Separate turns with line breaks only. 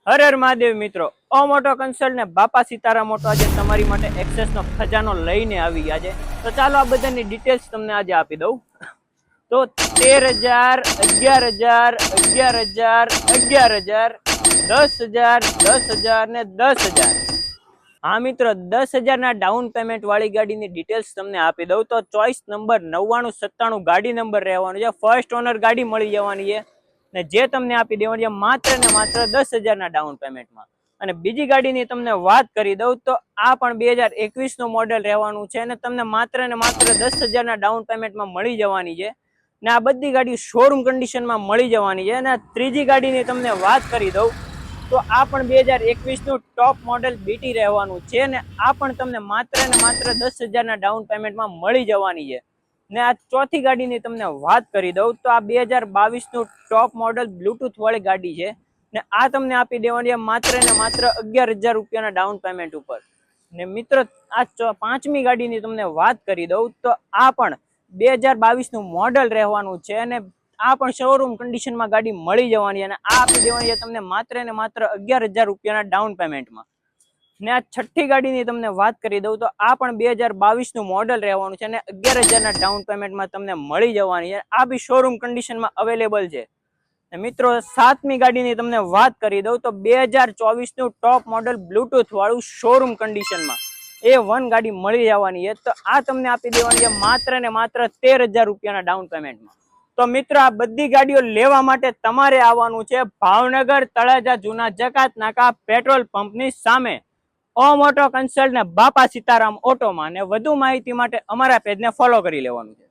હર હર મહાદેવ મિત્રો, મોટો કન્સલ્ટ ને બાપા સીતારામ મોટો આજે તમારી માટે એક્સેસ નો ખજાનો લઈને આવી ગયા છે. તો ચાલો આ બધાની ડિટેલ્સ તમને આજે આપી દઉં. તો 13,000, 11,000, 11,000, 11,000, 10,000, 10,000 ને 10,000. હા મિત્રો, 10,000 ના ડાઉન પેમેન્ટ વાળી ગાડીની ડિટેલ્સ તમને આપી દઉં. તો ચોઈસ નંબર 9997 ગાડી નંબર રહેવાનો છે. ફર્સ્ટ ઓનર ગાડી મળી જવાની છે ને જે તમને આપી દેવાની છે માત્ર ને માત્ર 10,000 ના ડાઉન પેમેન્ટમાં. અને બીજી ગાડીની તમને વાત કરી દઉં તો આ પણ 2021 નું મોડેલ રહેવાનું છે અને તમને માત્ર ને માત્ર 10,000 ના ડાઉન પેમેન્ટમાં મળી જવાની છે. ને આ બધી ગાડી શોરૂમ કન્ડિશનમાં મળી જવાની છે. અને ત્રીજી ગાડીની તમને વાત કરી દઉં તો આ પણ 2021 નું ટોપ મોડેલ બીટી રહેવાનું છે ને આ પણ તમને માત્ર ને માત્ર 10,000 ના ડાઉન પેમેન્ટમાં મળી જવાની છે. ને આ ચોથી ગાડીની તમને વાત કરી દઉં તો આ 2022 નું ટોપ મોડેલ બ્લુટૂથ વાળી ગાડી છે ને આ તમને આપી દેવાની છે માત્ર ને માત્ર 11,000 રૂપિયાના ડાઉન પેમેન્ટ ઉપર. ને મિત્રો આ પાંચમી ગાડીની તમને વાત કરી દઉં તો આ પણ 2022 નું મોડેલ રહેવાનું છે અને આ પણ શોરૂમ કન્ડિશનમાં ગાડી મળી જવાની અને આ આપી દેવાની છે તમને માત્ર ને માત્ર 11,000 રૂપિયાના ડાઉન પેમેન્ટમાં. ને આ છઠ્ઠી ગાડીની તમને વાત કરી દઉં તો આ પણ 2022 નું મોડેલ રહેવાનું છે અને 11,000 ના ડાઉન પેમેન્ટમાં તમને મળી જવાની છે. આ બી શોરૂમ કન્ડિશનમાં અવેલેબલ છે. મિત્રો સાતમી ગાડીની તમને વાત કરી દઉં તો 2024 નું ટોપ મોડેલ બ્લુટૂથ વાળું શોરૂમ કન્ડિશનમાં A1 ગાડી મળી જવાની છે. તો આ તમને આપી દેવાની છે માત્ર ને માત્ર 13,000 રૂપિયાના ડાઉન પેમેન્ટમાં. તો મિત્રો આ બધી ગાડીઓ લેવા માટે તમારે આવવાનું છે ભાવનગર તળાજા જૂના જકાત નાકા પેટ્રોલ પંપની સામે મોટો કન્સલ્ટ ને બાપા સીતારામ ઓટોમાં. ને વધુ માહિતી માટે અમારા પેજને ફોલો કરી લેવાનું છે.